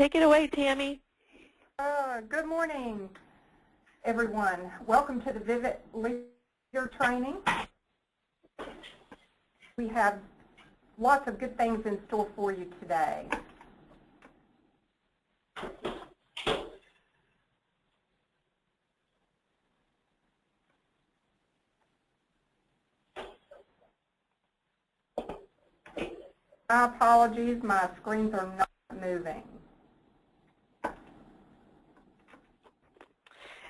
Take it away, Tammy. Good morning, everyone. Welcome to the Vivit Leader Training. We have lots of good things in store for you today. My apologies, my screens are not moving.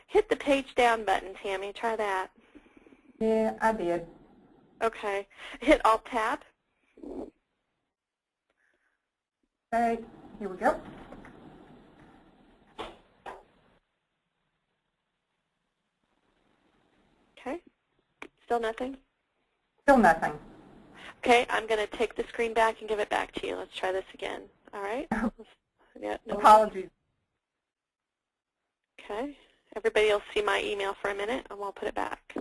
Hit the page down button, Tammy. Try that. Yeah, I did. Okay. Hit Alt-Tab. Okay, here we go. Okay. Still nothing? Still nothing. Okay, I'm going to take the screen back and give it back to you. Let's try this again. All right? Yeah, no Apologies. Okay. Everybody will see my email for a minute, and we'll put it back.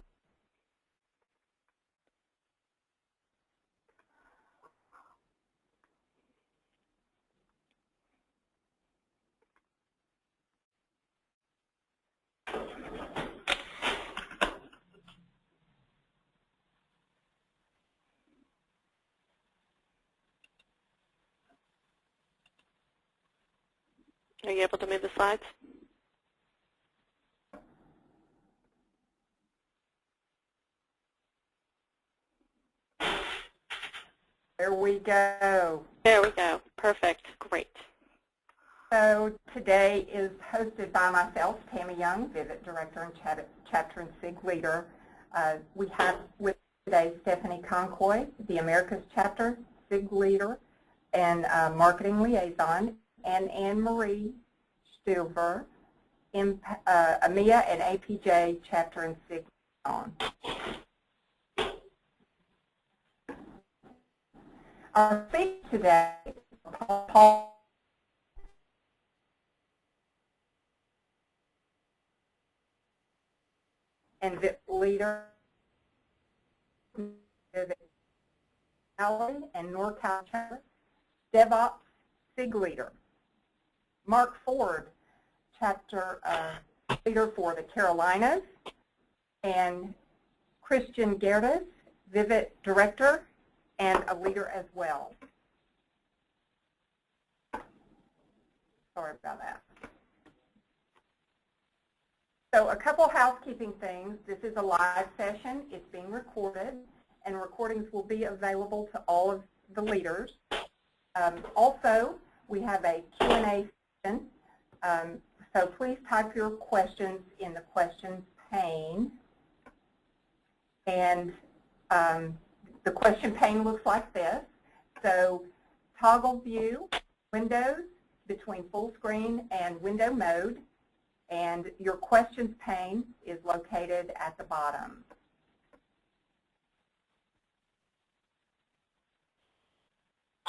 Are you able to move the slides? There we go. There we go. Perfect. Great. So today is hosted by myself, Tammy Young, Vivit Director and Chapter and SIG Leader. We have with today Stephanie Concoy, the Americas Chapter, SIG Leader, and Marketing Liaison, and Anne-Marie Stilver, EMEA and APJ Chapter and SIG Liaison. Our speaker today is Paul and Vivit Leader, Valley and NorCal Chapter, DevOps SIG Leader. Mark Ford, Chapter Leader for the Carolinas, and Christian Gerdes, Vivit Director and a leader as well. Sorry about that. So a couple housekeeping things. This is a live session. It's being recorded, and recordings will be available to all of the leaders. Also, we have a Q&A session, so please type your questions in the questions pane. And the question pane looks like this. So toggle view windows between full screen and window mode, and your questions pane is located at the bottom.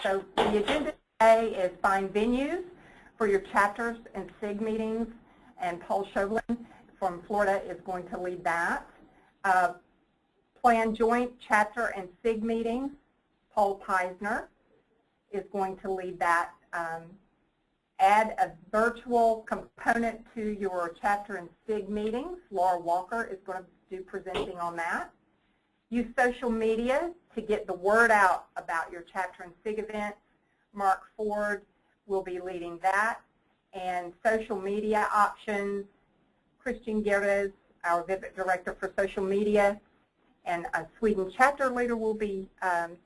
So the agenda today is find venues for your chapters and SIG meetings, and Paul Chauvelin from Florida is going to lead that. Plan joint chapter and SIG meetings, Paul Peisner is going to lead that. Add a virtual component to your chapter and SIG meetings, Laura Walker is going to do presenting on that. Use social media to get the word out about your chapter and SIG events. Mark Ford will be leading that. And social media options, Christian Gerdes, our Vivit Director for Social Media, and a Sweden chapter leader will be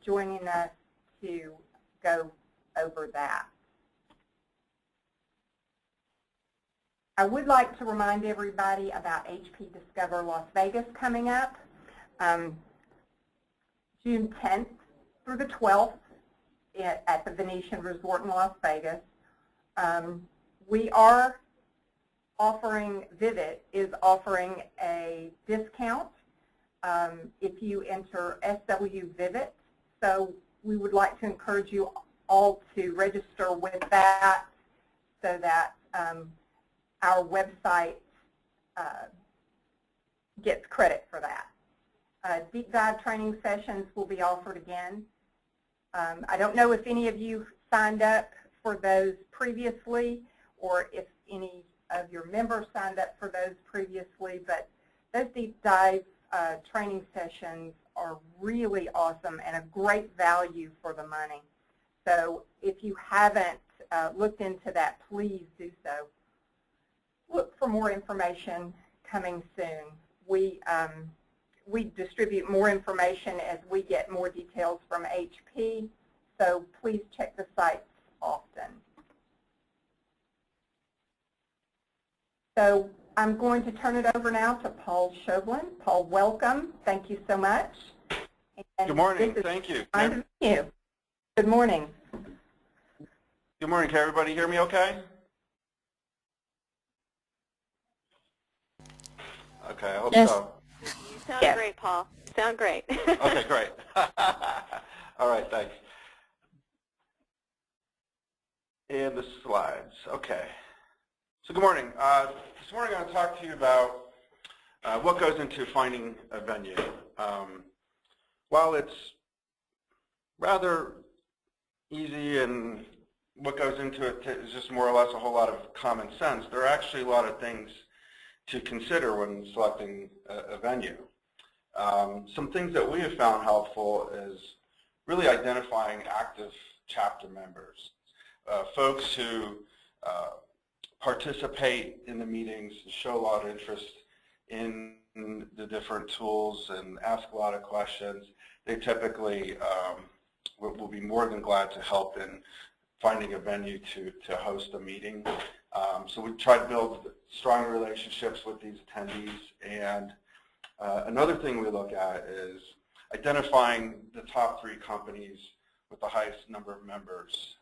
joining us to go over that. I would like to remind everybody about HP Discover Las Vegas coming up June 10th through the 12th at the Venetian Resort in Las Vegas. We are offering, Vivit is offering a discount if you enter SW Vivit. So we would like to encourage you all to register with that so that our website gets credit for that. Deep dive training sessions will be offered again. I don't know if any of you signed up for those previously, or if any of your members signed up for those previously, but those deep dive training sessions are really awesome and a great value for the money. So if you haven't looked into that, please do so. Look for more information coming soon. We distribute more information as we get more details from HP, so please check the sites often. So I'm going to turn it over now to Paul Chauvelin. Paul, welcome. Thank you so much. And good morning. Thank you. Good morning. Good morning. Can everybody hear me okay? Okay, I hope yes. so. You sound great, Paul. You sound great. Okay, great. All right, thanks. And the slides. Okay. So good morning. This morning I'm going to talk to you about what goes into finding a venue. While it's rather easy and what goes into it is just more or less a whole lot of common sense, there are actually a lot of things to consider when selecting a venue. Some things that we have found helpful is really identifying active chapter members, folks who participate in the meetings, show a lot of interest in the different tools and ask a lot of questions. They typically will be more than glad to help in finding a venue to host a meeting. So we try to build strong relationships with these attendees. And another thing we look at is identifying the top 3 companies with the highest number of members.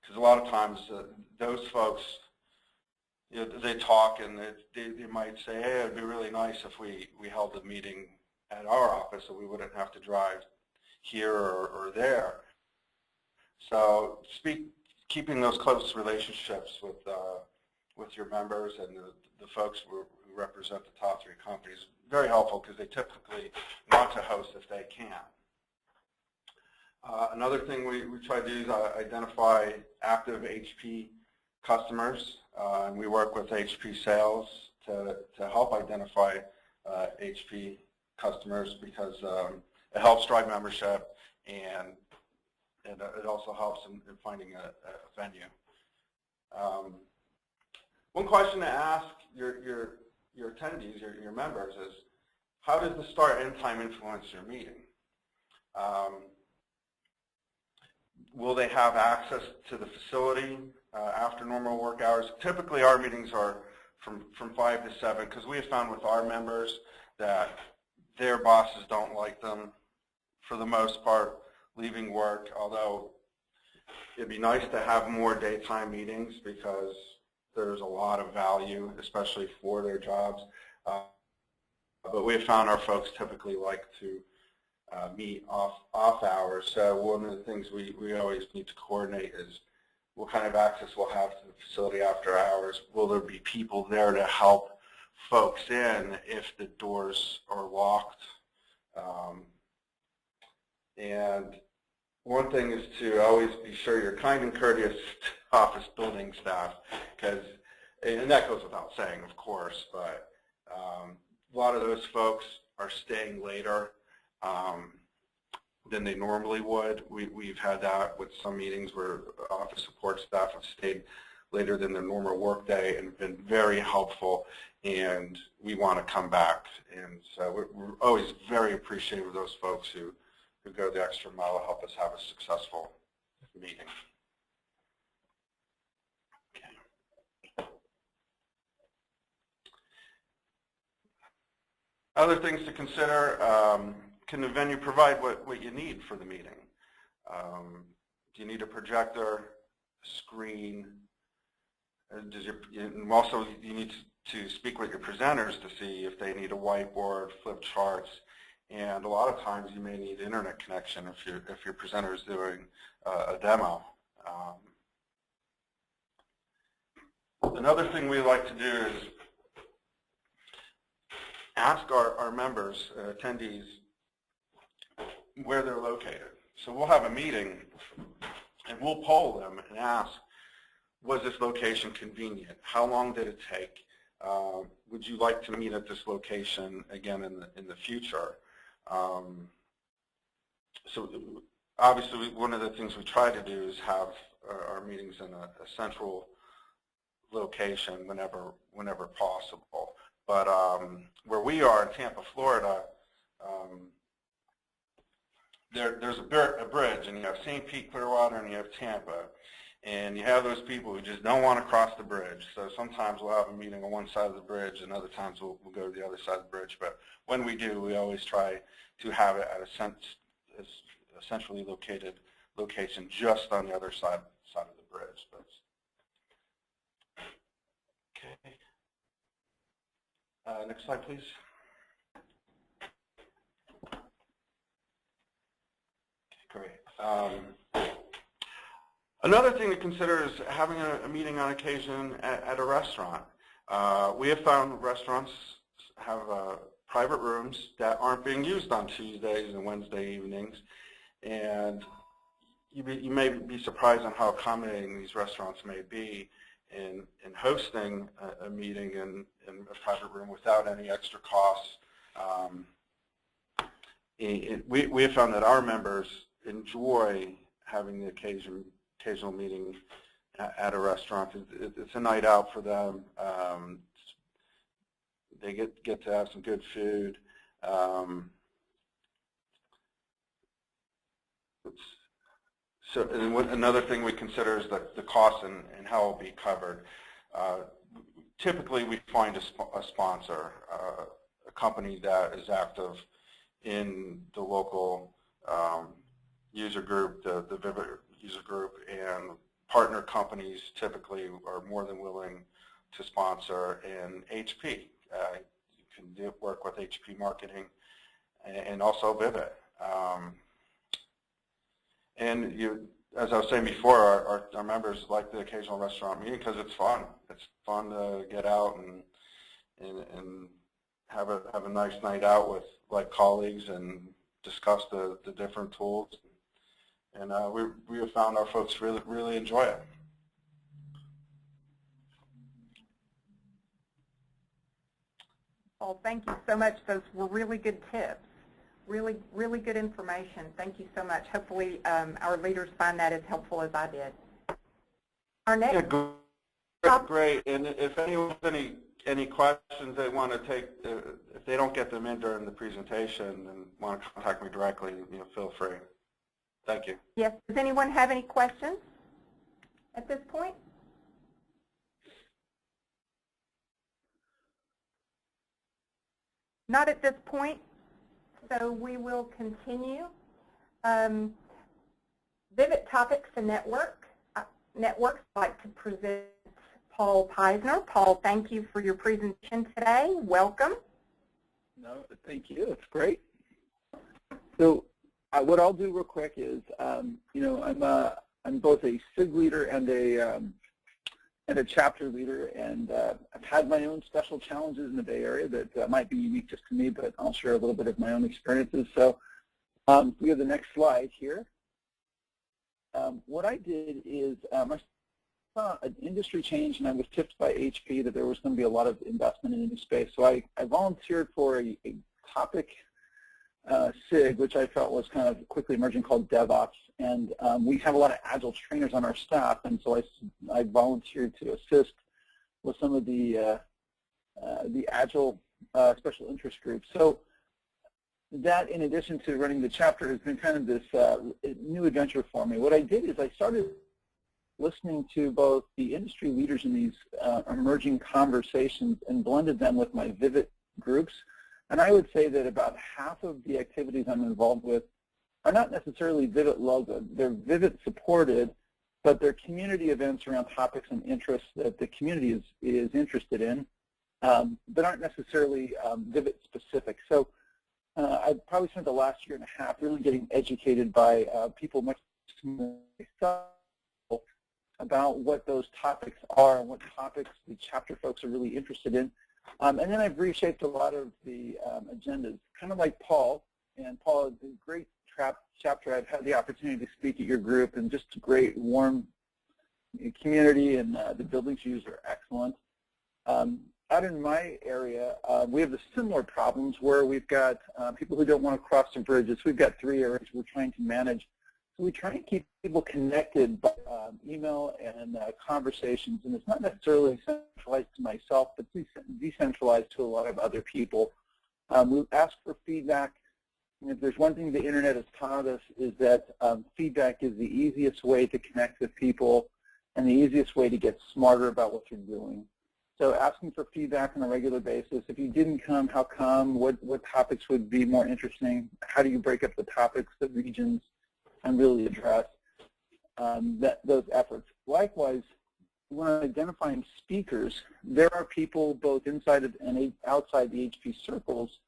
Because a lot of times those folks, you know, they talk and they might say, hey, it would be really nice if we held the meeting at our office so we wouldn't have to drive here or there. So keeping those close relationships with your members and the folks who represent the top 3 companies is very helpful because they typically want to host if they can. Another thing we try to do is identify active HP customers, and we work with HP sales to help identify HP customers because it helps drive membership and it also helps in finding a venue. One question to ask your attendees, your members, is how does the start end time influence your meeting? Will they have access to the facility after normal work hours? Typically our meetings are from 5 to 7 because we have found with our members that their bosses don't like them for the most part leaving work, although it'd be nice to have more daytime meetings because there's a lot of value, especially for their jobs. But we have found our folks typically like to meet off hours. So one of the things we always need to coordinate is what kind of access we'll have to the facility after hours. Will there be people there to help folks in if the doors are locked? And one thing is to always be sure you're kind and courteous to office building staff, and that goes without saying, of course, but a lot of those folks are staying later than they normally would. We've had that with some meetings where office support staff have stayed later than their normal work day and been very helpful, and we want to come back. And so we're always very appreciative of those folks who go the extra mile to help us have a successful meeting. Okay. Other things to consider, can the venue provide what you need for the meeting? Do you need a projector, screen? And also you need to speak with your presenters to see if they need a whiteboard, flip charts, and a lot of times you may need internet connection if your presenter is doing a demo. Another thing we like to do is ask our members, attendees, where they're located. So we'll have a meeting And we'll poll them and ask, was this location convenient? How long did it take? Would you like to meet at this location again in the future? So obviously one of the things we try to do is have our meetings in a central location whenever possible. But where we are in Tampa, Florida, there's a bridge, and you have St. Pete, Clearwater, and you have Tampa. And you have those people who just don't want to cross the bridge. So sometimes we'll have a meeting on one side of the bridge, and other times we'll go to the other side of the bridge. But when we do, we always try to have it at a centrally located location just on the other side of the bridge. Okay. Next slide, please. Okay, great. Another thing to consider is having a meeting on occasion at a restaurant. We have found restaurants have private rooms that aren't being used on Tuesdays and Wednesday evenings, and you may be surprised on how accommodating these restaurants may be in hosting a meeting in a private room without any extra costs. We have found that our members enjoy having the occasional meeting at a restaurant. It's a night out for them. They get to have some good food. So another thing we consider is the cost and how it will be covered. Typically, we find a sponsor, a company that is active in the local user group, the Vivit user group, and partner companies typically are more than willing to sponsor. And HP, you can work with HP Marketing and also Vivit. And as I was saying before, our members like the occasional restaurant meeting because it's fun. It's fun to get out and have a nice night out with like colleagues and discuss the different tools. And we have found our folks really enjoy it. Well, thank you so much. Those were really good tips. Really good information. Thank you so much. Hopefully our leaders find that as helpful as I did. Our next great. And if anyone has any questions they want to take, if they don't get them in during the presentation and want to contact me directly, feel free. Thank you. Yes. Does anyone have any questions at this point? Not at this point. So we will continue. Vivit Topics and Networks. I'd like to present Paul Peisner. Paul, thank you for your presentation today. Welcome. No, thank you. It's great. So what I'll do real quick is, I'm both a SIG leader and a chapter leader, and I've had my own special challenges in the Bay Area that might be unique just to me, but I'll share a little bit of my own experiences. So we have the next slide here. What I did is I saw an industry change, and I was tipped by HP that there was going to be a lot of investment in the new space. So I volunteered for a topic SIG, which I felt was kind of quickly emerging, called DevOps. And we have a lot of Agile trainers on our staff, and so I volunteered to assist with some of the Agile special interest groups. So that, in addition to running the chapter, has been kind of this new adventure for me. What I did is I started listening to both the industry leaders in these emerging conversations and blended them with my Vivit groups. And I would say that about half of the activities I'm involved with are not necessarily Vivit logoed. They're Vivit supported, but they're community events around topics and interests that the community is interested in, but aren't necessarily Vivit specific. So I probably spent the last year and a half really getting educated by people much about what those topics are and what topics the chapter folks are really interested in. And then I've reshaped a lot of the agendas, kind of like Paul. And Paul, it's a great chapter. I've had the opportunity to speak at your group, and just a great, warm community, and the buildings used are excellent. Out in my area, we have the similar problems where we've got people who don't want to cross the bridges. We've got 3 areas we're trying to manage. So we try and keep people connected by email and conversations, and it's not necessarily centralized to myself, but decentralized to a lot of other people. We ask for feedback, and if there's one thing the internet has taught us is that feedback is the easiest way to connect with people and the easiest way to get smarter about what you're doing. So asking for feedback on a regular basis. If you didn't come, how come? What topics would be more interesting? How do you break up the topics, the regions, and really address those efforts? Likewise, when identifying speakers, there are people both inside of and outside the HP circles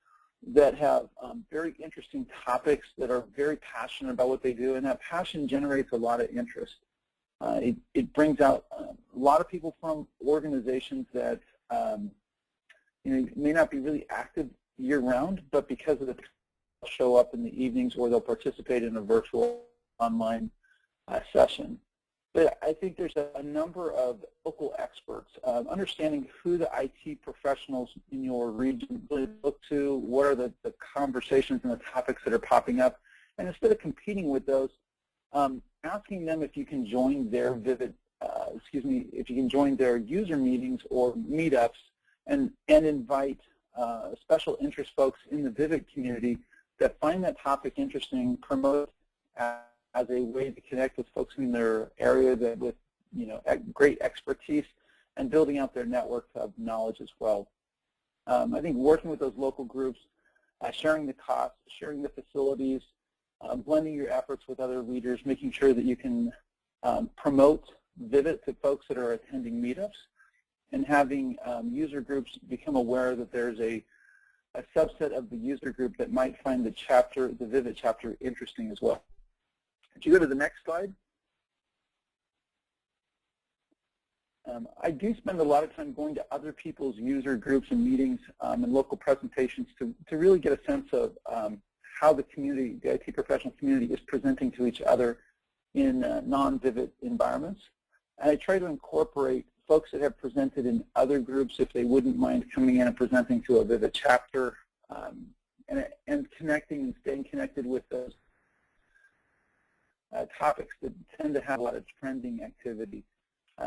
that have very interesting topics, that are very passionate about what they do, and that passion generates a lot of interest. It brings out a lot of people from organizations that may not be really active year-round, but because of the show up in the evenings, or they'll participate in a virtual online session. But I think there's a number of local experts, understanding who the IT professionals in your region really look to, what are the conversations and the topics that are popping up, and instead of competing with those, asking them if you can join their Vivit, if you can join their user meetings or meetups, and invite special interest folks in the Vivit community that find that topic interesting, promote as a way to connect with folks in their area that with great expertise, and building out their network of knowledge as well. I think working with those local groups, sharing the costs, sharing the facilities, blending your efforts with other leaders, making sure that you can promote Vivit to folks that are attending meetups, and having user groups become aware that there's a subset of the user group that might find the Vivit chapter interesting as well. Could you go to the next slide? I do spend a lot of time going to other people's user groups and meetings and local presentations to really get a sense of how the community, the IT professional community, is presenting to each other in non-Vivit environments. And I try to incorporate folks that have presented in other groups, if they wouldn't mind coming in and presenting to a Vivit chapter, and connecting and staying connected with those topics that tend to have a lot of trending activity.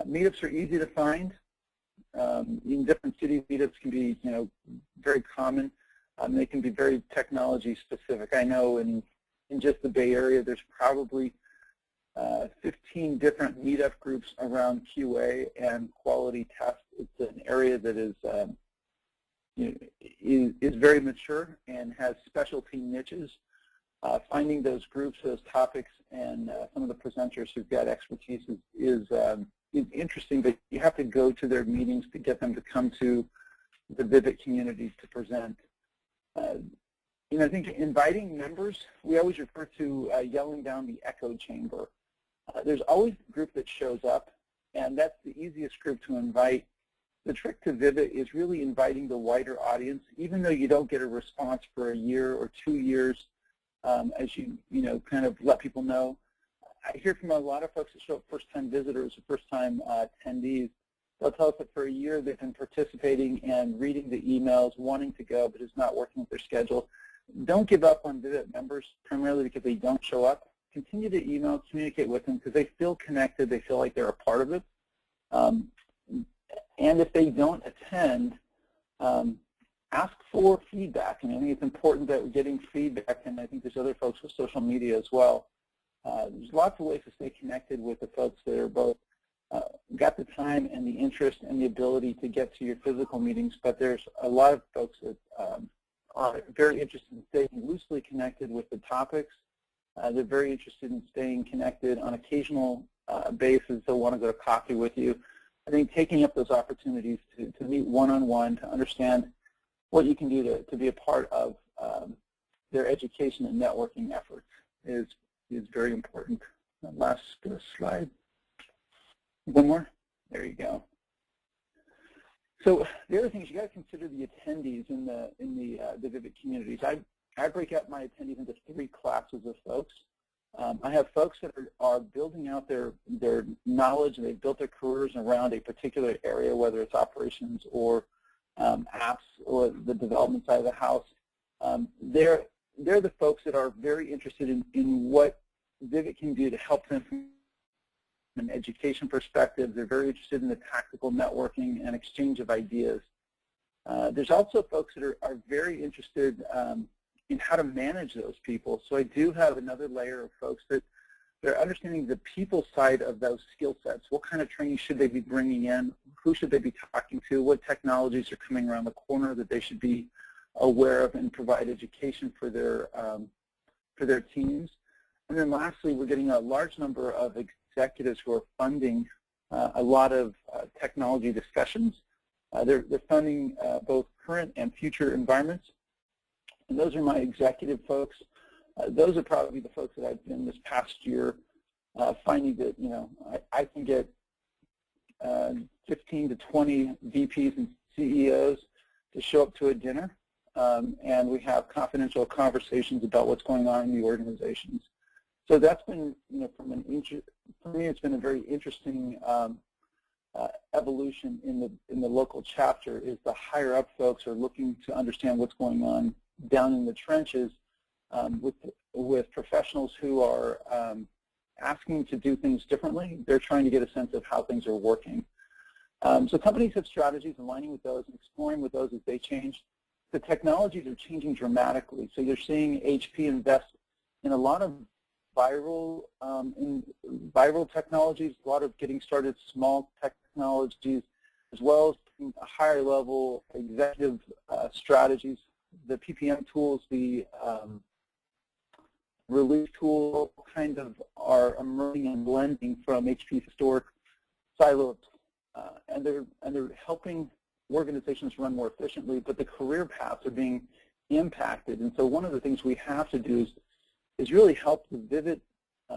Meetups are easy to find. In different cities, meetups can be very common. They can be very technology specific. I know in just the Bay Area, there's probably 15 different meetup groups around QA and quality tests. It's an area that is very mature and has specialty niches. Finding those groups, those topics, and some of the presenters who've got expertise is interesting, but you have to go to their meetings to get them to come to the Vivit community to present. I think inviting members, we always refer to yelling down the echo chamber. There's always a group that shows up, and that's the easiest group to invite. The trick to Vivit is really inviting the wider audience, even though you don't get a response for a year or 2 years, as you kind of let people know. I hear from a lot of folks that show up first-time visitors or first-time attendees. They'll tell us that for a year they've been participating and reading the emails, wanting to go, but it's not working with their schedule. Don't give up on Vivit members, primarily because they don't show up. Continue to email, communicate with them, because they feel connected, they feel like they're a part of it. And if they don't attend, ask for feedback. I think it's important that we're getting feedback, and I think there's other folks with social media as well. There's lots of ways to stay connected with the folks that are both got the time and the interest and the ability to get to your physical meetings, but there's a lot of folks that are very interested in staying loosely connected with the topics. They're very interested in staying connected on occasional basis. They'll want to go to coffee with you. I think taking up those opportunities to meet one-on-one, to understand what you can do to be a part of their education and networking efforts is very important. Last slide. One more. There you go. So the other thing is you got to consider the attendees in the Vivit communities. I break up my attendees into 3 classes of folks. I have folks that are building out their knowledge, and they've built their careers around a particular area, whether it's operations or apps or the development side of the house. They're the folks that are very interested in what Vivit can do to help them from an education perspective. They're very interested in the tactical networking and exchange of ideas. There's also folks that are very interested in how to manage those people. So I do have another layer of folks that they're understanding the people side of those skill sets. What kind of training should they be bringing in? Who should they be talking to? What technologies are coming around the corner that they should be aware of and provide education for their teams? And then lastly, we're getting a large number of executives who are funding a lot of technology discussions. They're funding both current and future environments. And those are my executive folks. Those are probably the folks that I've been this past year finding that, I can get 15 to 20 VPs and CEOs to show up to a dinner, and we have confidential conversations about what's going on in the organizations. So that's been, for me, it's been a very interesting evolution in the local chapter. Is the higher up folks are looking to understand what's going on down in the trenches with professionals who are asking to do things differently. They're trying to get a sense of how things are working. So companies have strategies, aligning with those and exploring with those as they change. The technologies are changing dramatically. So you're seeing HP invest in a lot of viral technologies, a lot of getting started small technologies, as well as higher level executive strategies. The PPM tools, the release tool kind of are emerging and blending from HP's historic silos, and they're helping organizations run more efficiently, but the career paths are being impacted. And so one of the things we have to do is really help the Vivit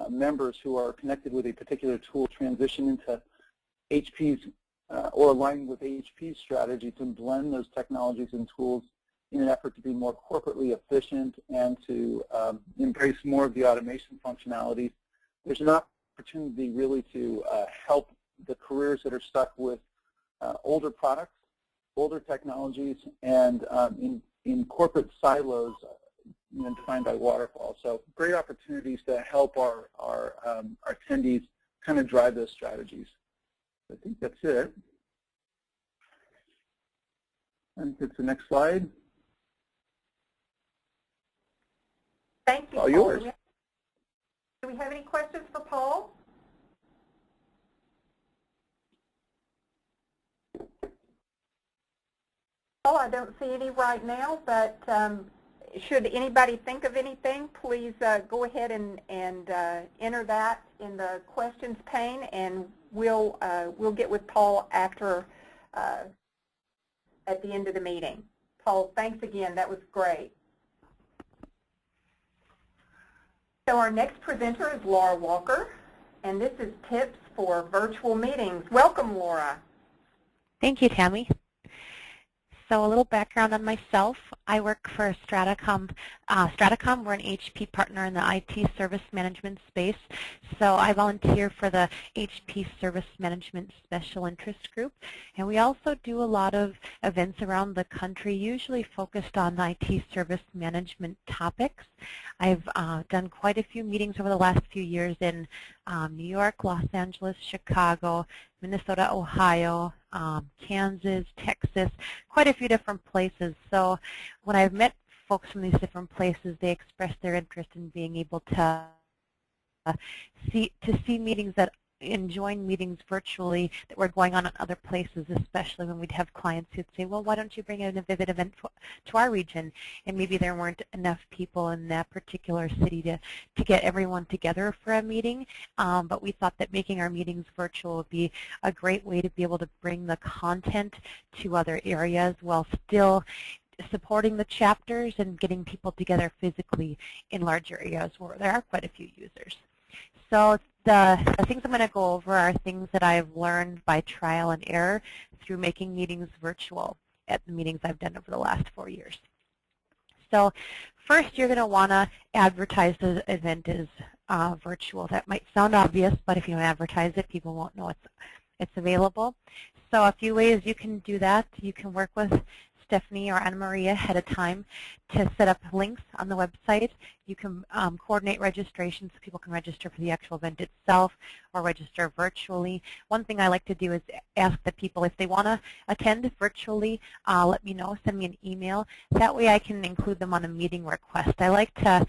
members who are connected with a particular tool transition into HP's or aligning with HP's strategy to blend those technologies and tools in an effort to be more corporately efficient and to embrace more of the automation functionalities. There's an opportunity really to help the careers that are stuck with older products, older technologies, and in corporate silos defined by waterfall. So great opportunities to help our attendees kind of drive those strategies. I think that's it. I think that's the next slide. Thank you, All Paul. yours. Do we have any questions for Paul? Paul, I don't see any right now, but should anybody think of anything, please go ahead and enter that in the questions pane, and we'll get with Paul after at the end of the meeting. Paul, thanks again. That was great. So our next presenter is Laura Walker, and this is tips for virtual meetings. Welcome, Laura. Thank you, Tammy. So a little background on myself. I work for Stratacom. Stratacom, we're an HP partner in the IT service management space. So I volunteer for the HP Service Management Special Interest Group. And we also do a lot of events around the country, usually focused on IT service management topics. I've done quite a few meetings over the last few years in New York, Los Angeles, Chicago, Minnesota, Ohio, Kansas, Texas, quite a few different places. So when I've met folks from these different places, they express their interest in being able to see meetings and join meetings virtually that were going on in other places, especially when we'd have clients who'd say, well, why don't you bring in a Vivit event to our region? And maybe there weren't enough people in that particular city to get everyone together for a meeting. But we thought that making our meetings virtual would be a great way to be able to bring the content to other areas while still supporting the chapters and getting people together physically in larger areas where there are quite a few users. So the things I'm going to go over are things that I've learned by trial and error through making meetings virtual at the meetings I've done over the last 4 years. So first, you're going to want to advertise the event as virtual. That might sound obvious, but if you don't advertise it, people won't know it's available. So a few ways you can do that. You can work with Stephanie or Anna Maria ahead of time to set up links on the website. You can coordinate registration so people can register for the actual event itself or register virtually. One thing I like to do is ask the people if they want to attend virtually, let me know, send me an email. That way I can include them on a meeting request. I like to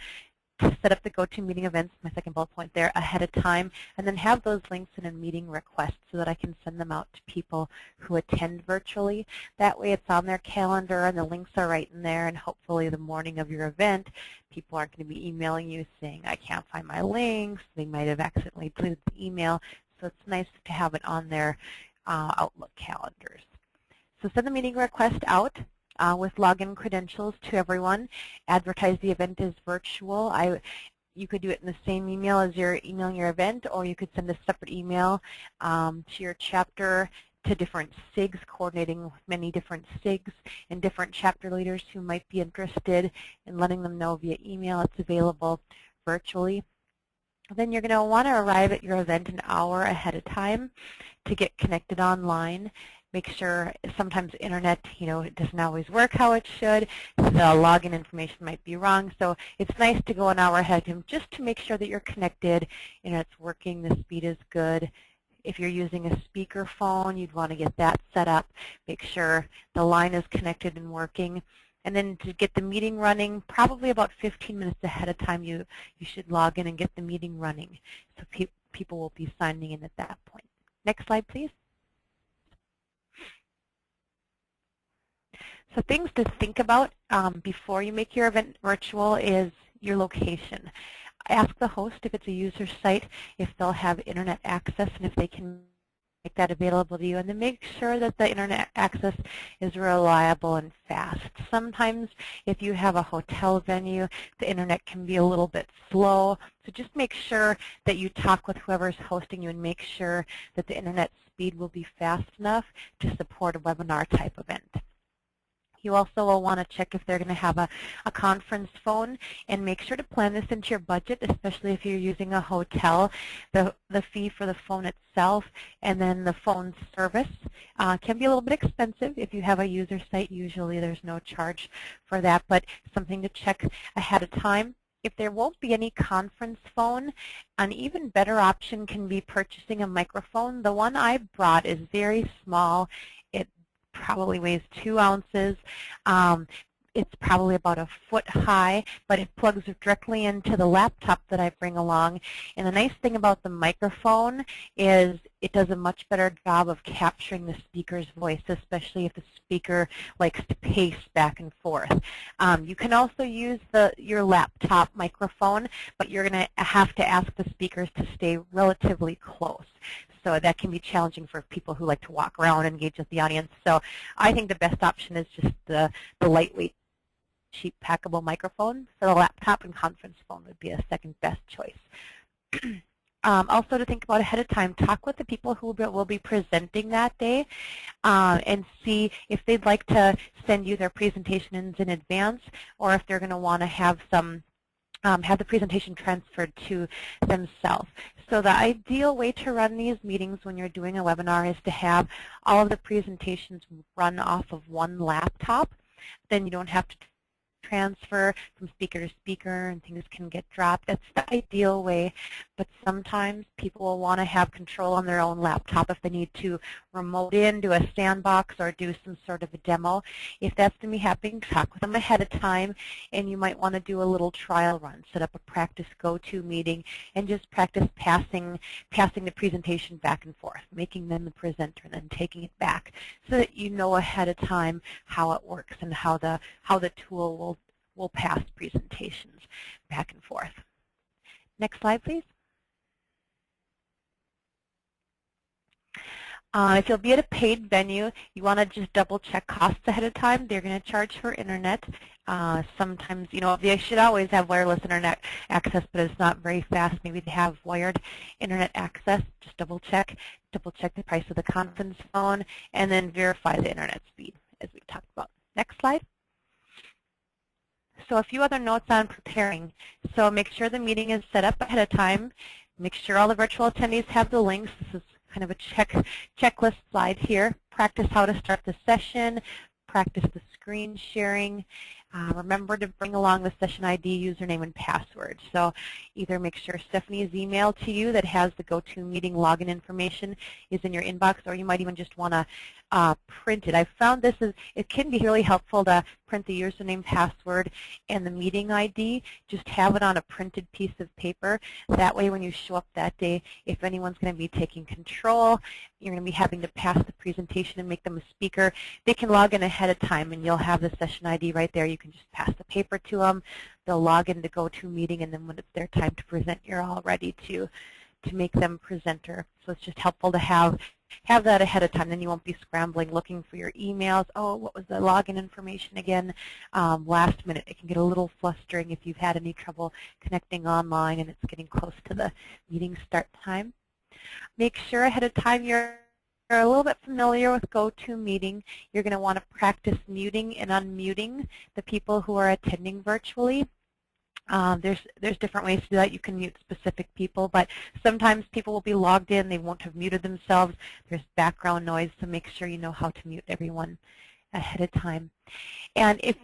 set up the GoToMeeting events, my second bullet point there, ahead of time, and then have those links in a meeting request so that I can send them out to people who attend virtually. That way it's on their calendar and the links are right in there, and hopefully the morning of your event, people aren't going to be emailing you saying, I can't find my links. They might have accidentally deleted the email, so it's nice to have it on their Outlook calendars. So send the meeting request out. With login credentials to everyone. Advertise the event as virtual. You could do it in the same email as you're emailing your event, or you could send a separate email to your chapter, to different SIGs, coordinating with many different SIGs and different chapter leaders who might be interested in letting them know via email it's available virtually. Then you're going to want to arrive at your event an hour ahead of time to get connected online. Make sure sometimes internet, it doesn't always work how it should. The login information might be wrong. So it's nice to go an hour ahead of time just to make sure that you're connected, it's working, the speed is good. If you're using a speaker phone, you'd want to get that set up. Make sure the line is connected and working. And then to get the meeting running, probably about 15 minutes ahead of time, you should log in and get the meeting running. So people will be signing in at that point. Next slide, please. So things to think about before you make your event virtual is your location. Ask the host if it's a user site, if they'll have internet access and if they can make that available to you, and then make sure that the internet access is reliable and fast. Sometimes if you have a hotel venue, the internet can be a little bit slow, so just make sure that you talk with whoever's hosting you and make sure that the internet speed will be fast enough to support a webinar type event. You also will want to check if they're going to have a conference phone, and make sure to plan this into your budget, especially if you're using a hotel. The fee for the phone itself and then the phone service can be a little bit expensive. If you have a user site, usually there's no charge for that, but something to check ahead of time. If there won't be any conference phone, an even better option can be purchasing a microphone. The one I brought is very small. It probably weighs 2 ounces. It's probably about a foot high, but it plugs directly into the laptop that I bring along. And the nice thing about the microphone is it does a much better job of capturing the speaker's voice, especially if the speaker likes to pace back and forth. You can also use your laptop microphone, but you're going to have to ask the speakers to stay relatively close. So that can be challenging for people who like to walk around and engage with the audience. So I think the best option is just the lightweight, cheap packable microphone for the laptop, and conference phone would be a second best choice. Also to think about ahead of time, talk with the people who will be presenting that day and see if they'd like to send you their presentations in advance, or if they're going to want to have have the presentation transferred to themselves. So the ideal way to run these meetings when you're doing a webinar is to have all of the presentations run off of one laptop. Then you don't have to transfer from speaker to speaker and things can get dropped. That's the ideal way, but sometimes people will want to have control on their own laptop if they need to remote in, do a sandbox, or do some sort of a demo. If that's going to be happening, talk with them ahead of time, and you might want to do a little trial run, set up a practice go-to meeting, and just practice passing the presentation back and forth, making them the presenter and then taking it back, so that you know ahead of time how it works and how the tool will pass presentations back and forth. Next slide, please. If you'll be at a paid venue, you want to just double check costs ahead of time. They're going to charge for internet. Sometimes, they should always have wireless internet access, but it's not very fast. Maybe they have wired internet access. Just double check the price of the conference phone, and then verify the internet speed, as we talked about. Next slide. So a few other notes on preparing. So make sure the meeting is set up ahead of time. Make sure all the virtual attendees have the links. This is kind of a checklist slide here. Practice how to start the session. Practice the screen sharing. Remember to bring along the session ID, username, and password. So either make sure Stephanie's email to you that has the GoToMeeting login information is in your inbox, or you might even just want to print it. I've found it can be really helpful to print the username, password, and the meeting ID. Just have it on a printed piece of paper. That way when you show up that day, if anyone's going to be taking control, you're going to be having to pass the presentation and make them a speaker, they can log in ahead of time and you'll have the session ID right there. You can just pass the paper to them. They'll log in to GoToMeeting, and then when it's their time to present, you're all ready to make them presenter. So it's just helpful to have that ahead of time. Then you won't be scrambling looking for your emails. Oh, what was the login information again? Last minute. It can get a little flustering if you've had any trouble connecting online and it's getting close to the meeting start time. Make sure ahead of time you're a little bit familiar with GoToMeeting. You're going to want to practice muting and unmuting the people who are attending virtually. There's different ways to do that. You can mute specific people, but sometimes people will be logged in. They won't have muted themselves. There's background noise, so make sure you know how to mute everyone ahead of time. And if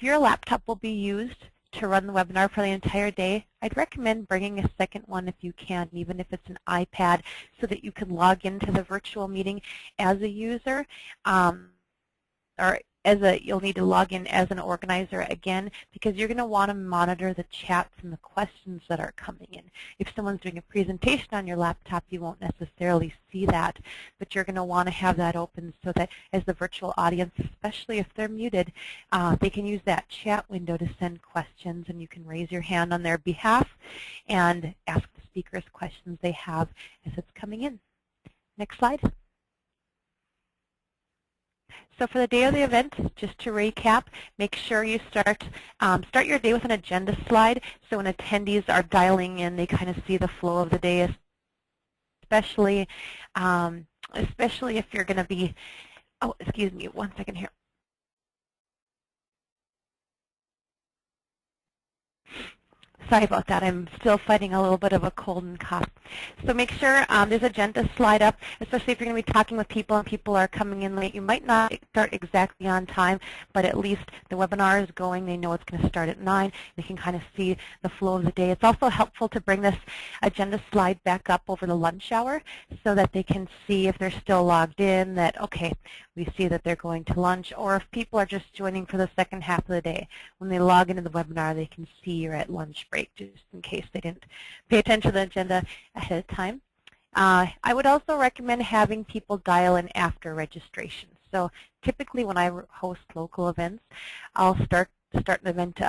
your laptop will be used to run the webinar for the entire day, I'd recommend bringing a second one if you can, even if it's an iPad, so that you can log into the virtual meeting as a user, or you'll need to log in as an organizer again, because you're going to want to monitor the chats and the questions that are coming in. If someone's doing a presentation on your laptop, you won't necessarily see that, but you're going to want to have that open so that as the virtual audience, especially if they're muted, they can use that chat window to send questions, and you can raise your hand on their behalf and ask the speakers questions they have as it's coming in. Next slide. So for the day of the event, just to recap, make sure you start your day with an agenda slide, so when attendees are dialing in, they kind of see the flow of the day, especially if you're going to be, oh, excuse me, one second here. Sorry about that. I'm still fighting a little bit of a cold and cough. So make sure there's agenda slide up, especially if you're going to be talking with people and people are coming in late. You might not start exactly on time, but at least the webinar is going. They know it's going to start at 9. They can kind of see the flow of the day. It's also helpful to bring this agenda slide back up over the lunch hour so that they can see if they're still logged in, that, okay, we see that they're going to lunch, or if people are just joining for the second half of the day. When they log into the webinar, they can see you're at lunch break, just in case they didn't pay attention to the agenda ahead of time. I would also recommend having people dial in after registration. So typically when I host local events, I'll start an event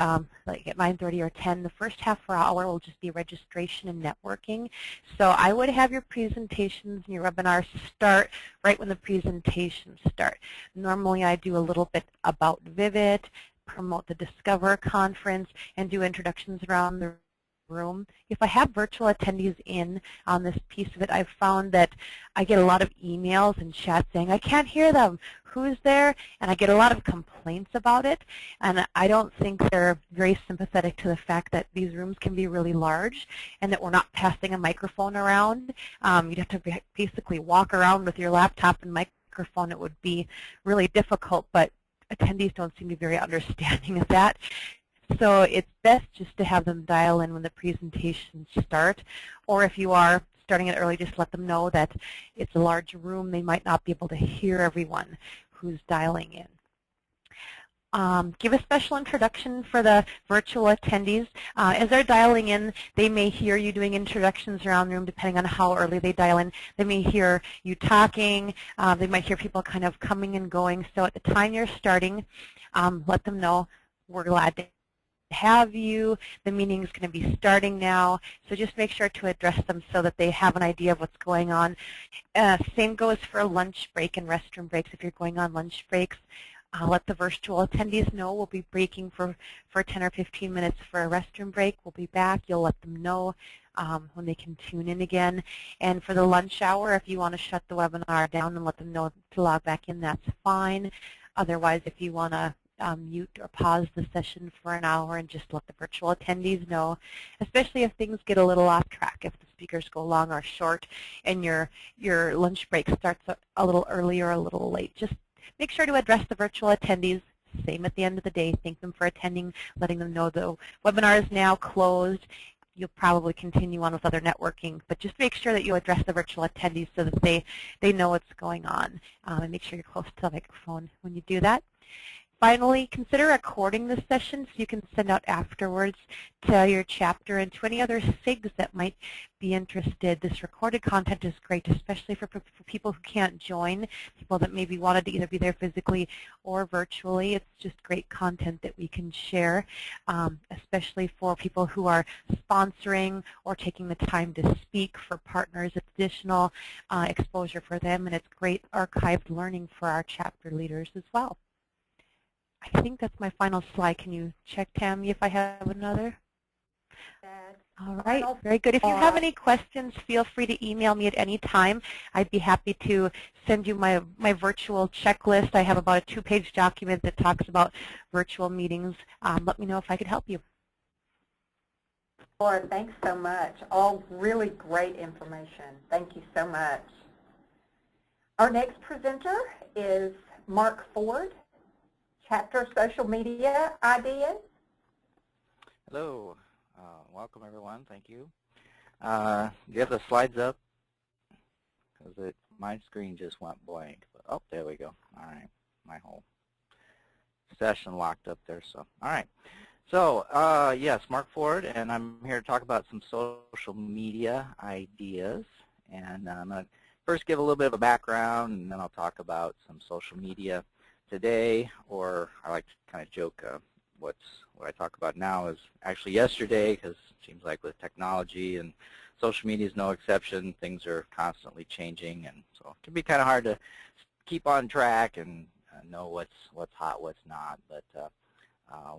like at 9:30 or 10. The first half hour will just be registration and networking. So I would have your presentations and your webinars start right when the presentations start. Normally I do a little bit about Vivit, promote the Discover conference, and do introductions around the room. If I have virtual attendees in on this piece of it, I've found that I get a lot of emails and chats saying, I can't hear them, who's there? And I get a lot of complaints about it, and I don't think they're very sympathetic to the fact that these rooms can be really large and that we're not passing a microphone around. You'd have to basically walk around with your laptop and microphone. It would be really difficult, but attendees don't seem to be very understanding of that. So it's best just to have them dial in when the presentations start, or if you are starting it early, just let them know that it's a large room. They might not be able to hear everyone who's dialing in. Give a special introduction for the virtual attendees. As they're dialing in, they may hear you doing introductions around the room depending on how early they dial in. They may hear you talking. They might hear people kind of coming and going. So at the time you're starting, let them know we're glad to have you. The meeting is going to be starting now. So just make sure to address them so that they have an idea of what's going on. Same goes for lunch break and restroom breaks. If you're going on lunch breaks, let the virtual attendees know we'll be breaking for 10 or 15 minutes for a restroom break. We'll be back. You'll let them know when they can tune in again. And for the lunch hour, if you want to shut the webinar down and let them know to log back in, that's fine. Otherwise, if you want to mute or pause the session for an hour and just let the virtual attendees know, especially if things get a little off track, if the speakers go long or short and your lunch break starts a little early or a little late. Just make sure to address the virtual attendees. Same at the end of the day. Thank them for attending, letting them know the webinar is now closed. You'll probably continue on with other networking, but just make sure that you address the virtual attendees so that they know what's going on, and make sure you're close to the microphone when you do that. Finally, consider recording this session so you can send out afterwards to your chapter and to any other SIGs that might be interested. This recorded content is great, especially for people who can't join, people that maybe wanted to either be there physically or virtually. It's just great content that we can share, especially for people who are sponsoring or taking the time to speak for partners. It's additional exposure for them, and it's great archived learning for our chapter leaders as well. I think that's my final slide. Can you check, Tammy, if I have another? All right, very good. If you have any questions, feel free to email me at any time. I'd be happy to send you my virtual checklist. I have about a 2-page document that talks about virtual meetings. Let me know if I could help you. Laura, thanks so much. All really great information. Thank you so much. Our next presenter is Mark Ford, Chapter Social Media Ideas. Hello. Welcome, everyone. Thank you. Do you have the slides up? Because my screen just went blank. But, oh, there we go. All right. My whole session locked up there. So, all right. So, yes, Mark Ford, and I'm here to talk about some social media ideas. And I'm going to first give a little bit of a background, and then I'll talk about some social media today, or I like to kind of joke what I talk about now is actually yesterday, because it seems like with technology and social media is no exception, things are constantly changing, and so it can be kind of hard to keep on track and know what's hot, what's not. But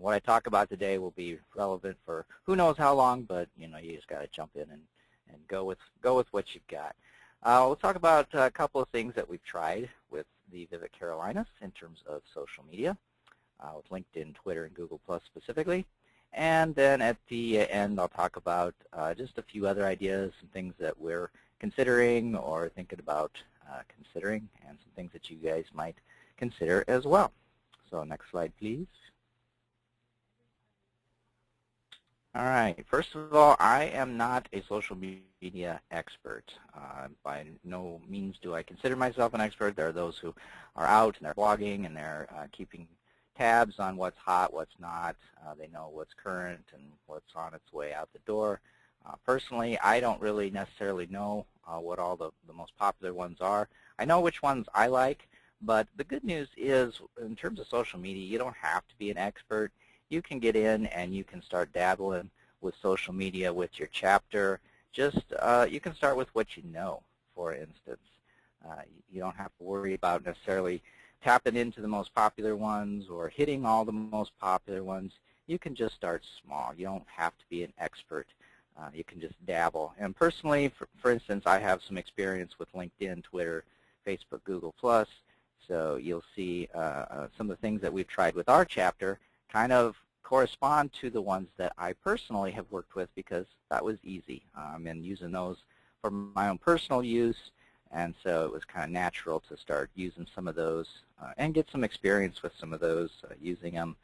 what I talk about today will be relevant for who knows how long, but you just got to jump in and go with what you've got. We'll talk about a couple of things that we've tried with the Vivit Carolinas in terms of social media, with LinkedIn, Twitter, and Google Plus specifically. And then at the end, I'll talk about just a few other ideas, some things that we're considering or thinking about considering, and some things that you guys might consider as well. So next slide, please. All right. First of all, I am not a social media expert. By no means do I consider myself an expert. There are those who are out and they're blogging and they're keeping tabs on what's hot, what's not. They know what's current and what's on its way out the door. Personally, I don't really necessarily know what all the most popular ones are. I know which ones I like, but the good news is in terms of social media, you don't have to be an expert. You can get in and you can start dabbling with social media with your chapter. Just you can start with what you know, for instance. You don't have to worry about necessarily tapping into the most popular ones or hitting all the most popular ones. You can just start small. You don't have to be an expert. You can just dabble. And personally, for instance, I have some experience with LinkedIn, Twitter, Facebook, Google+. So you'll see some of the things that we've tried with our chapter kind of correspond to the ones that I personally have worked with because that was easy. And using those for my own personal use, and so it was kind of natural to start using some of those and get some experience with some of those, using them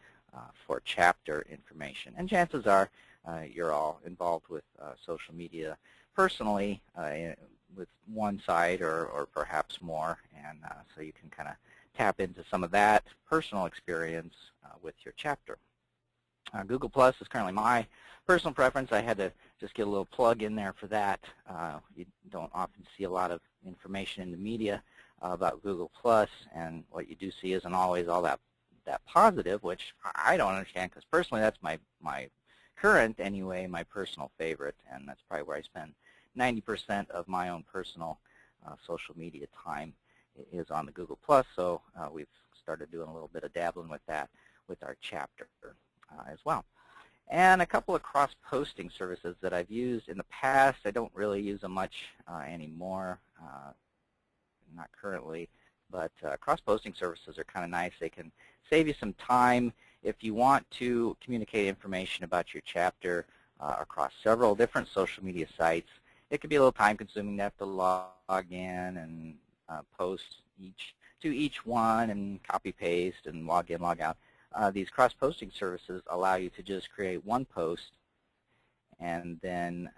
for chapter information. And chances are you're all involved with social media personally with one side or perhaps more, and so you can kind of tap into some of that personal experience with your chapter. Google Plus is currently my personal preference. I had to just get a little plug in there for that. You don't often see a lot of information in the media about Google Plus, and what you do see isn't always all that positive, which I don't understand because personally that's my current, anyway, my personal favorite, and that's probably where I spend 90% of my own personal social media time is on the Google Plus. So we've started doing a little bit of dabbling with that with our chapter as well. And a couple of cross-posting services that I've used in the past. I don't really use them much anymore, not currently. But cross-posting services are kind of nice. They can save you some time if you want to communicate information about your chapter across several different social media sites. It can be a little time-consuming to have to log in and post to each one and copy-paste and log in, log out. These cross-posting services allow you to just create one post and then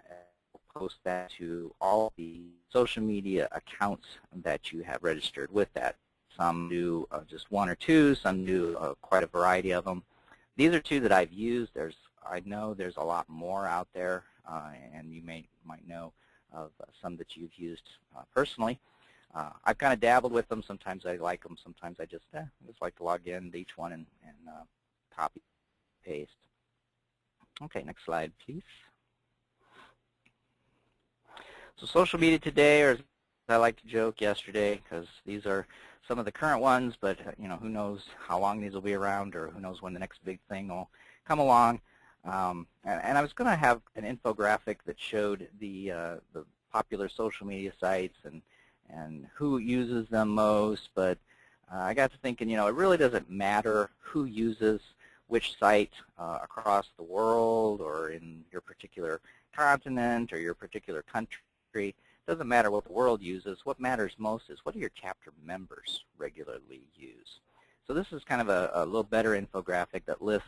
post that to all the social media accounts that you have registered with that. Some do just one or two, some do quite a variety of them. These are two that I've used. I know there's a lot more out there, and you might know of some that you've used personally. I've kind of dabbled with them. Sometimes I like them. Sometimes I just like to log in to each one and copy, paste. Okay, next slide, please. So social media today, or as I like to joke, yesterday, because these are some of the current ones, but who knows how long these will be around, or who knows when the next big thing will come along. And I was going to have an infographic that showed the popular social media sites and who uses them most, but I got to thinking, it really doesn't matter who uses which site across the world or in your particular continent or your particular country. It doesn't matter what the world uses. What matters most is what do your chapter members regularly use. So this is kind of a little better infographic that lists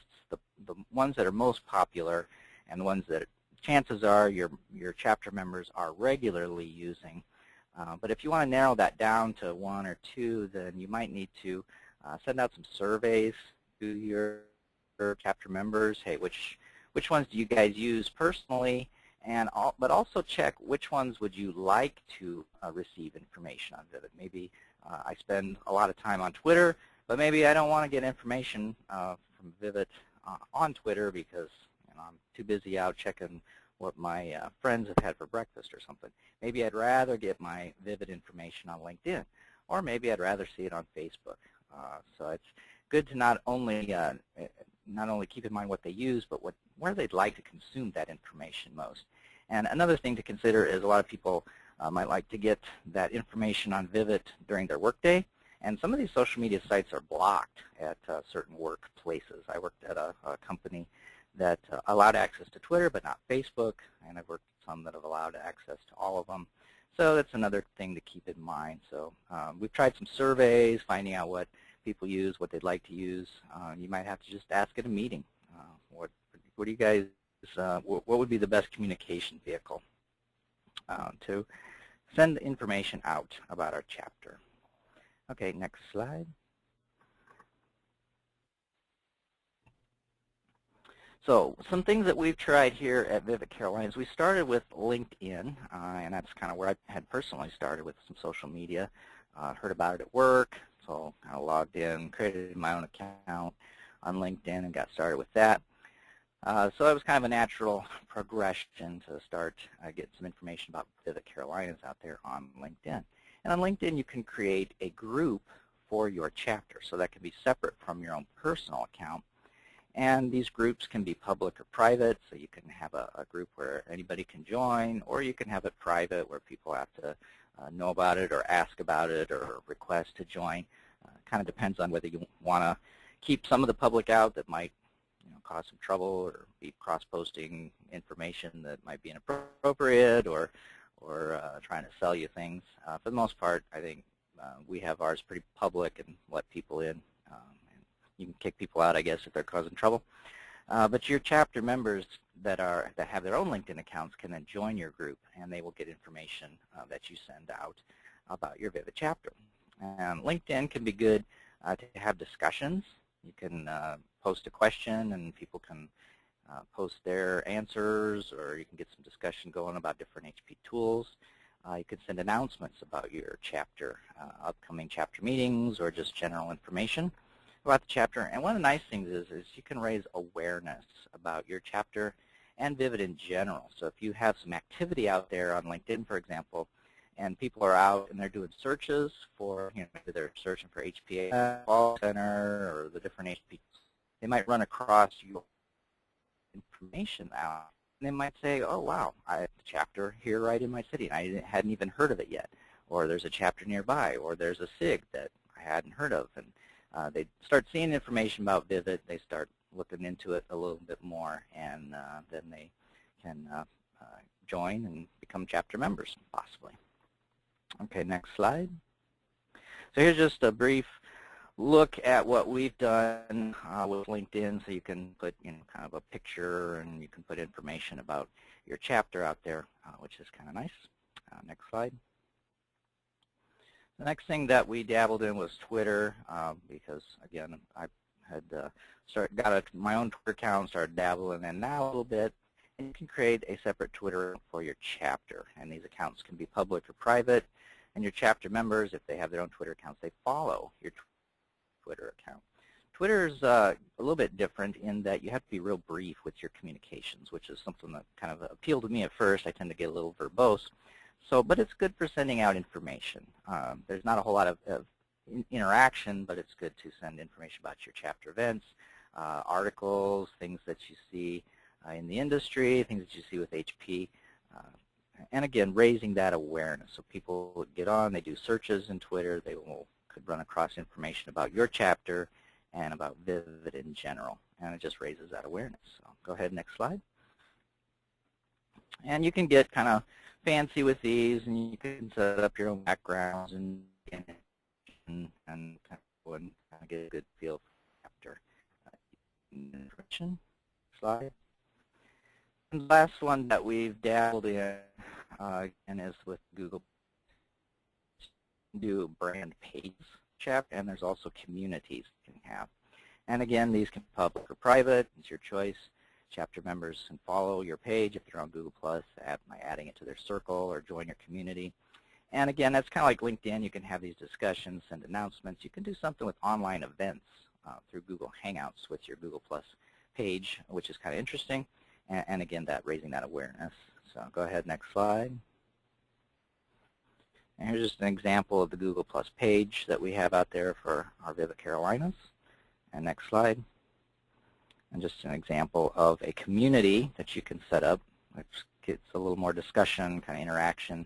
the ones that are most popular and the ones that chances are your chapter members are regularly using. But if you want to narrow that down to one or two, then you might need to send out some surveys to your chapter members. Hey, which ones do you guys use personally? But also check which ones would you like to receive information on Vivit. Maybe I spend a lot of time on Twitter, but maybe I don't want to get information from Vivit on Twitter because I'm too busy out checking what my friends have had for breakfast or something. Maybe I'd rather get my Vivit information on LinkedIn, or maybe I'd rather see it on Facebook. So it's good to not only keep in mind what they use, but where they'd like to consume that information most. And another thing to consider is a lot of people might like to get that information on Vivit during their workday, and some of these social media sites are blocked at certain workplaces. I worked at a company that allowed access to Twitter but not Facebook, and I've worked with some that have allowed access to all of them. So that's another thing to keep in mind. So we've tried some surveys, finding out what people use, what they'd like to use. You might have to just ask at a meeting. What do you guys, what would be the best communication vehicle to send information out about our chapter? Okay, next slide. So some things that we've tried here at Vivit Carolinas, we started with LinkedIn, and that's kind of where I had personally started with some social media. Heard about it at work, so kind of logged in, created my own account on LinkedIn and got started with that. So it was kind of a natural progression to start getting some information about Vivit Carolinas out there on LinkedIn. And on LinkedIn, you can create a group for your chapter, so that can be separate from your own personal account. And these groups can be public or private, so you can have a group where anybody can join, or you can have it private where people have to know about it or ask about it or request to join. Kind of depends on whether you want to keep some of the public out that might cause some trouble or be cross-posting information that might be inappropriate or trying to sell you things. For the most part, I think we have ours pretty public and let people in. You can kick people out, I guess, if they're causing trouble. But your chapter members that have their own LinkedIn accounts can then join your group, and they will get information that you send out about your Vivit chapter. And LinkedIn can be good to have discussions. You can post a question, and people can post their answers, or you can get some discussion going about different HP tools. You can send announcements about your chapter, upcoming chapter meetings, or just general information about the chapter. And one of the nice things is you can raise awareness about your chapter and Vivit in general. So if you have some activity out there on LinkedIn, for example, and people are out and they're doing searches for, maybe they're searching for HPA Call Center or the different HP, they might run across your information out. And they might say, oh, wow, I have a chapter here right in my city, and I hadn't even heard of it yet. or there's a chapter nearby, or there's a SIG that I hadn't heard of. And they start seeing information about Vivit, they start looking into it a little bit more, and then they can join and become chapter members, possibly. Okay, next slide. So here's just a brief look at what we've done with LinkedIn, so you can put kind of a picture, and you can put information about your chapter out there, which is kind of nice. Next slide. The next thing that we dabbled in was Twitter, because again, I had got my own Twitter account, started dabbling in now a little bit, and you can create a separate Twitter for your chapter, and these accounts can be public or private, and your chapter members, if they have their own Twitter accounts, they follow your Twitter account. Twitter's a little bit different in that you have to be real brief with your communications, which is something that kind of appealed to me at first. I tend to get a little verbose. But it's good for sending out information. There's not a whole lot of interaction, but it's good to send information about your chapter events, articles, things that you see in the industry, things that you see with HP. And again, raising that awareness. So people get on, they do searches in Twitter, they could run across information about your chapter and about Vivit in general. And it just raises that awareness. So go ahead, next slide. And you can get kind of fancy with these, and you can set up your own backgrounds and kind of get a good feel for the chapter. Information slide. And the last one that we've dabbled in and is with Google. Do brand page chapter, and there's also communities you can have. And again, these can be public or private. It's your choice. Chapter members can follow your page if you're on Google+, by adding it to their circle or join your community. And again, that's kind of like LinkedIn. You can have these discussions, send announcements. You can do something with online events through Google Hangouts with your Google+ page, which is kind of interesting. And again, raising that awareness. So go ahead, next slide. And here's just an example of the Google+ page that we have out there for our Vivit Carolinas. And next slide. And just an example of a community that you can set up, which gets a little more discussion, kind of interaction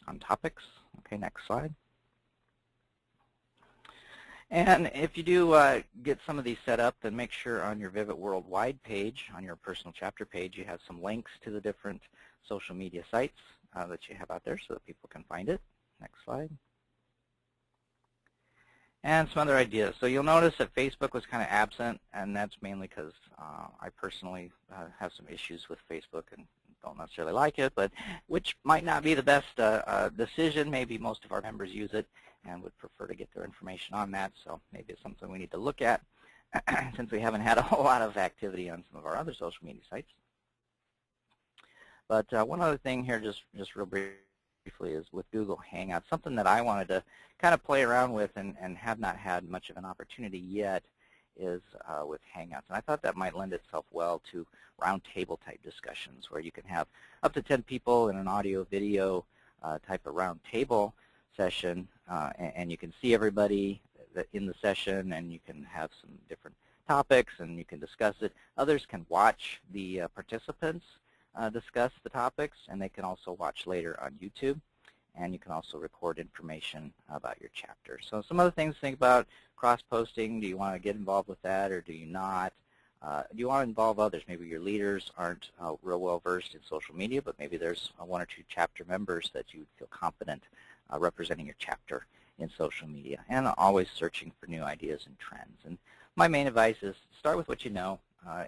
on topics. Okay, next slide. And if you do get some of these set up, then make sure on your Vivit Worldwide page, on your personal chapter page, you have some links to the different social media sites that you have out there so that people can find it. Next slide. And some other ideas. So you'll notice that Facebook was kind of absent, and that's mainly because I personally have some issues with Facebook and don't necessarily like it, but which might not be the best decision. Maybe most of our members use it and would prefer to get their information on that, so maybe it's something we need to look at since we haven't had a whole lot of activity on some of our other social media sites. But one other thing here, just real briefly, is with Google Hangouts. Something that I wanted to kind of play around with and have not had much of an opportunity yet is with Hangouts. And I thought that might lend itself well to roundtable type discussions where you can have up to 10 people in an audio-video type of roundtable session, and you can see everybody in the session, and you can have some different topics, and you can discuss it. Others can watch the participants discuss the topics, and they can also watch later on YouTube, and you can also record information about your chapter. So some other things to think about: cross-posting. Do you want to get involved with that, or do you not? Do you want to involve others? Maybe your leaders aren't real well-versed in social media, but maybe there's one or two chapter members that you feel confident representing your chapter in social media, and always searching for new ideas and trends. And my main advice is start with what you know.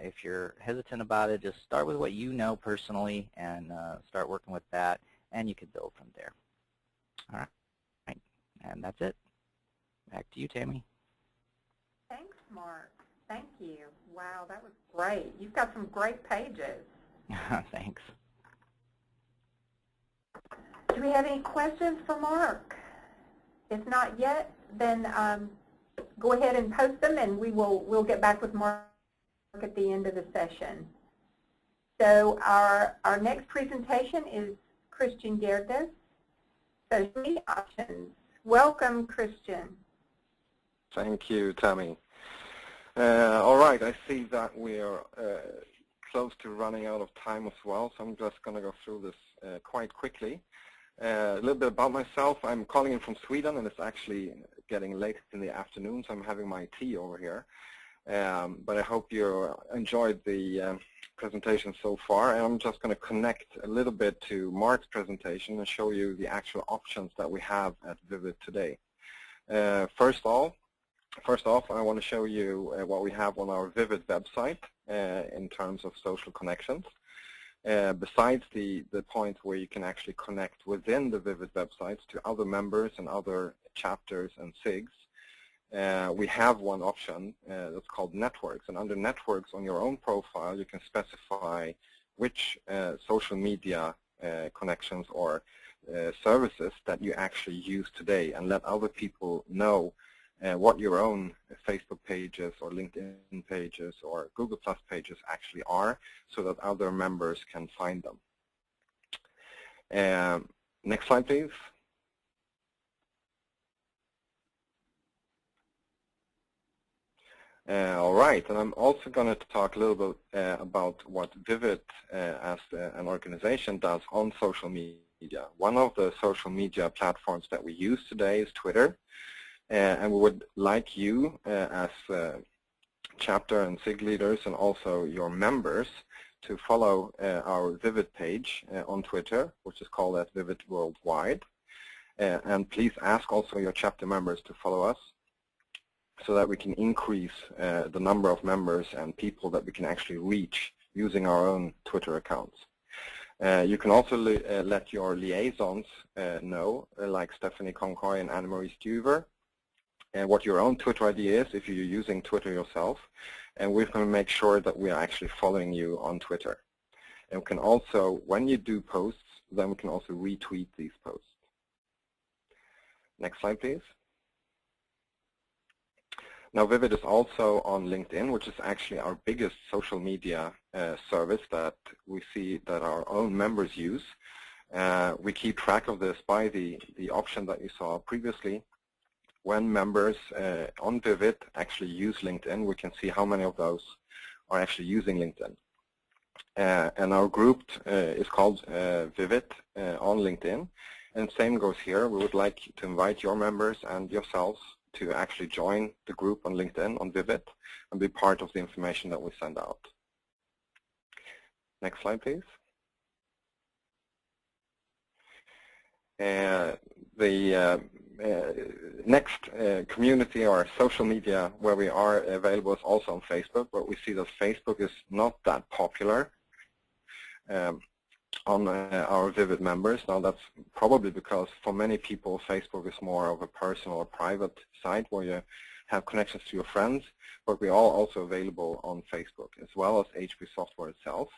If you're hesitant about it, just start with what you know personally and start working with that, and you can build from there. All right, and that's it. Back to you, Tammy. Thanks, Mark. Thank you. Wow, that was great. You've got some great pages. Thanks. Do we have any questions for Mark? If not yet, then go ahead and post them, and we'll get back with Mark at the end of the session. So our next presentation is Christian Gerdes, Social Media Options. Welcome, Christian. Thank you, Tammy. All right, I see that we are close to running out of time as well, so I'm just going to go through this quite quickly. A little bit about myself. I'm calling in from Sweden, and it's actually getting late in the afternoon, so I'm having my tea over here. But I hope you enjoyed the presentation so far. And I'm just going to connect a little bit to Mark's presentation and show you the actual options that we have at Vivit today. First off, I want to show you what we have on our Vivit website in terms of social connections. Besides the point where you can actually connect within the Vivit websites to other members and other chapters and SIGs, we have one option that's called Networks. And under Networks on your own profile, you can specify which social media connections or services that you actually use today, and let other people know what your own Facebook pages or LinkedIn pages or Google Plus pages actually are, so that other members can find them. Next slide, please. All right, and I'm also going to talk a little bit about what Vivit as an organization does on social media. One of the social media platforms that we use today is Twitter. And we would like you as chapter and SIG leaders and also your members to follow our Vivit page on Twitter, which is called at Vivit Worldwide. And please ask also your chapter members to follow us so that we can increase the number of members and people that we can actually reach using our own Twitter accounts. You can also let your liaisons know, like Stephanie Concoy and Anne-Marie Stuver, and what your own Twitter ID is if you're using Twitter yourself, and we're going to make sure that we are actually following you on Twitter. And we can also, when you do posts, then we can also retweet these posts. Next slide, please. Now, Vivit is also on LinkedIn, which is actually our biggest social media service that we see that our own members use. We keep track of this by the option that you saw previously. When members on Vivit actually use LinkedIn, we can see how many of those are actually using LinkedIn. And our group is called Vivit on LinkedIn. And same goes here. We would like to invite your members and yourselves to actually join the group on LinkedIn on Vivit and be part of the information that we send out. Next slide, please. The next community or social media where we are available is also on Facebook, but we see that Facebook is not that popular on our Vivit members. Now, that's probably because for many people Facebook is more of a personal or private site where you have connections to your friends, but we are also available on Facebook as well as HP Software itself.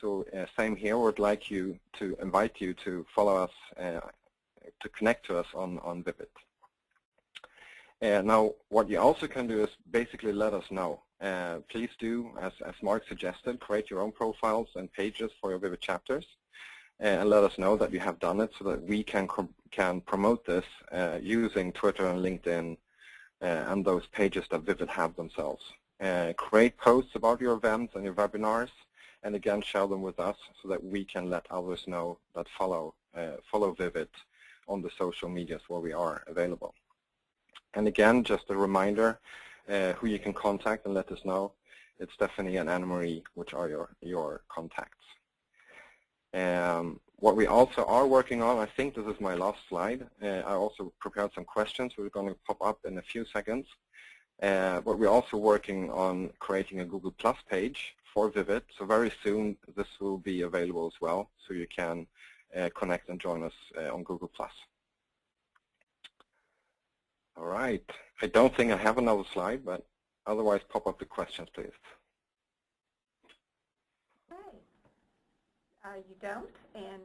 So same here, we would like you to invite you to follow us, to connect to us on Vivit. Now, what you also can do is basically let us know. Please do, as Mark suggested, create your own profiles and pages for your Vivit chapters, and let us know that you have done it so that we can promote this using Twitter and LinkedIn and those pages that Vivit have themselves. Create posts about your events and your webinars, and again, share them with us so that we can let others know that follow Vivit on the social medias where we are available. And again, just a reminder who you can contact and let us know. It's Stephanie and Anne-Marie, which are your contacts. What we also are working on, I think this is my last slide. I also prepared some questions which are going to pop up in a few seconds. But we're also working on creating a Google Plus page for Vivit. So very soon this will be available as well, so you can connect and join us on Google Plus. All right. I don't think I have another slide, but otherwise pop up the questions, please. Okay. You don't, and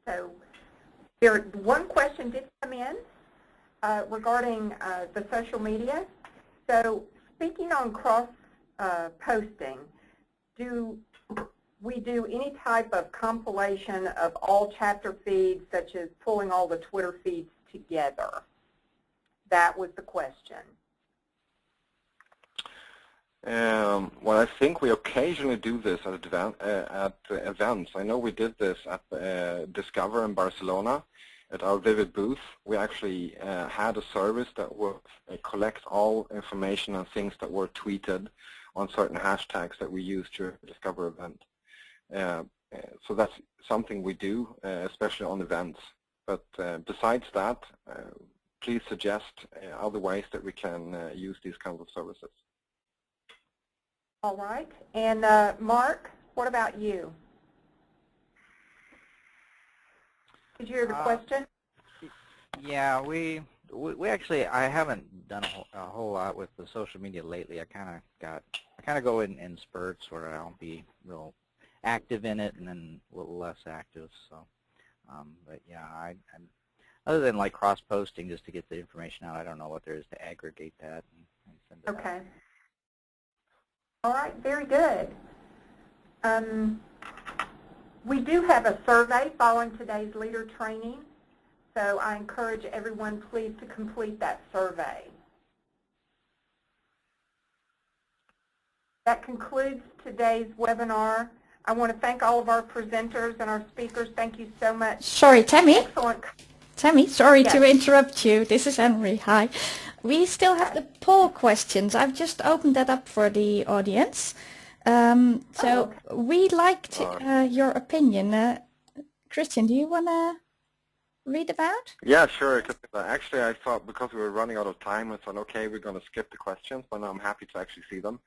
so one question did come in regarding the social media. So speaking on cross-posting, do we do any type of compilation of all chapter feeds, such as pulling all the Twitter feeds together? That was the question. Well, I think we occasionally do this at events. I know we did this at Discover in Barcelona at our Vivit booth. We actually had a service that would collect all information and things that were tweeted on certain hashtags that we used during the Discover event. So that's something we do, especially on events. But besides that, please suggest other ways that we can use these kinds of services. All right. And Mark, what about you? Did you hear the question? Yeah, we actually, I haven't done a whole lot with the social media lately. I kind of go in spurts where I'll be real active in it and then a little less active. So, but yeah, I'm other than like cross-posting just to get the information out, I don't know what there is to aggregate that and send it out. Okay. All right, very good. We do have a survey following today's leader training, so I encourage everyone please to complete that survey. That concludes today's webinar. I want to thank all of our presenters and our speakers. Thank you so much. Sorry, Tammy. Excellent. Tammy, sorry Yes. to interrupt you. This is Henry. Hi. We still have the poll questions. I've just opened that up for the audience. So we'd like to, your opinion. Christian, do you want to read them out? Yeah, sure. Actually, I thought because we were running out of time, I thought, okay, we're going to skip the questions, but now I'm happy to actually see them.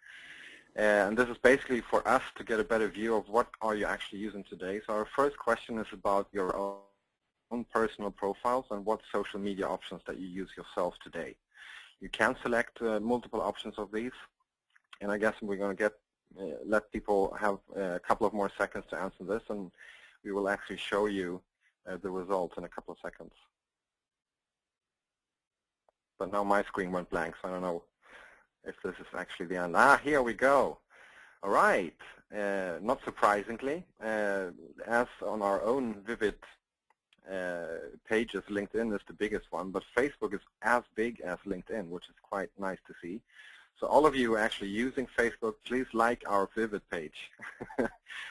And this is basically for us to get a better view of what are you actually using today. So our first question is about your own personal profiles and what social media options that you use yourself today. You can select multiple options of these, and I guess we're going to let people have a couple of more seconds to answer this, and we will actually show you the results in a couple of seconds. But now my screen went blank, so I don't know if this is actually the end. Ah, here we go. All right. Not surprisingly, as on our own Vivit pages, LinkedIn is the biggest one, but Facebook is as big as LinkedIn, which is quite nice to see. So all of you actually using Facebook, please like our Vivit page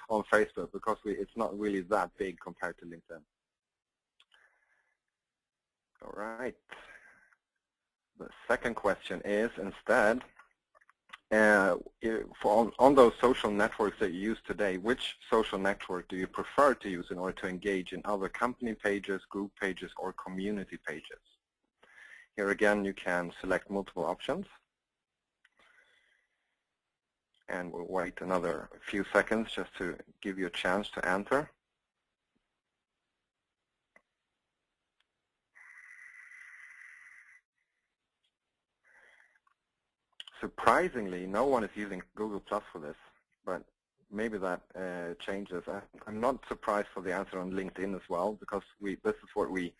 on Facebook, because it's not really that big compared to LinkedIn. All right. The second question is, instead, on those social networks that you use today, which social network do you prefer to use in order to engage in other company pages, group pages, or community pages? Here again, you can select multiple options. And we'll wait another few seconds just to give you a chance to answer. Surprisingly, no one is using Google Plus for this, but maybe that changes. I'm not surprised for the answer on LinkedIn as well, because this is what we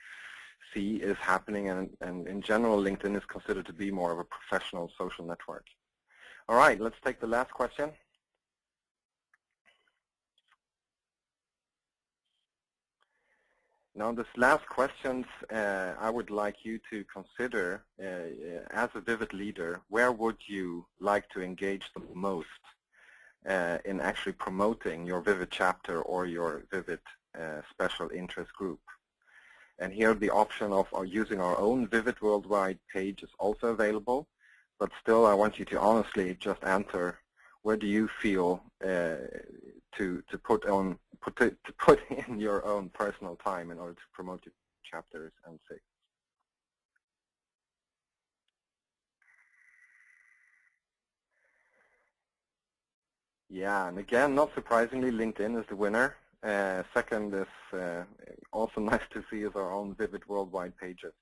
see is happening, and in general, LinkedIn is considered to be more of a professional social network. All right, let's take the last question. Now, this last question, I would like you to consider, as a Vivit leader, where would you like to engage the most in actually promoting your Vivit chapter or your Vivit special interest group? And here the option of using our own Vivit Worldwide page is also available, but still I want you to honestly just answer, where do you feel to put in your own personal time in order to promote your chapters and SIGs? Yeah, and again, not surprisingly, LinkedIn is the winner. Second is also nice to see is our own Vivit Worldwide pages.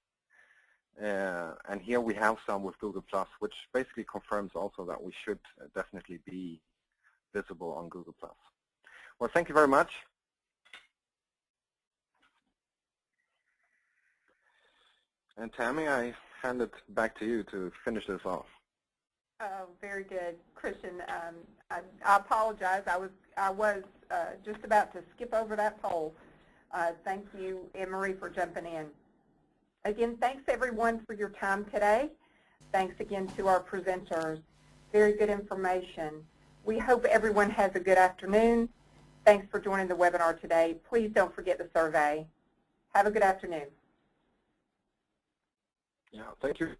And here we have some with Google+, which basically confirms also that we should definitely be visible on Google+. Well, thank you very much. And Tammy, I hand it back to you to finish this off. Oh, very good, Christian. I apologize. I was just about to skip over that poll. Thank you, Anne-Marie, for jumping in. Again, thanks everyone for your time today. Thanks again to our presenters. Very good information. We hope everyone has a good afternoon. Thanks for joining the webinar today. Please don't forget the survey. Have a good afternoon. Yeah, thank you.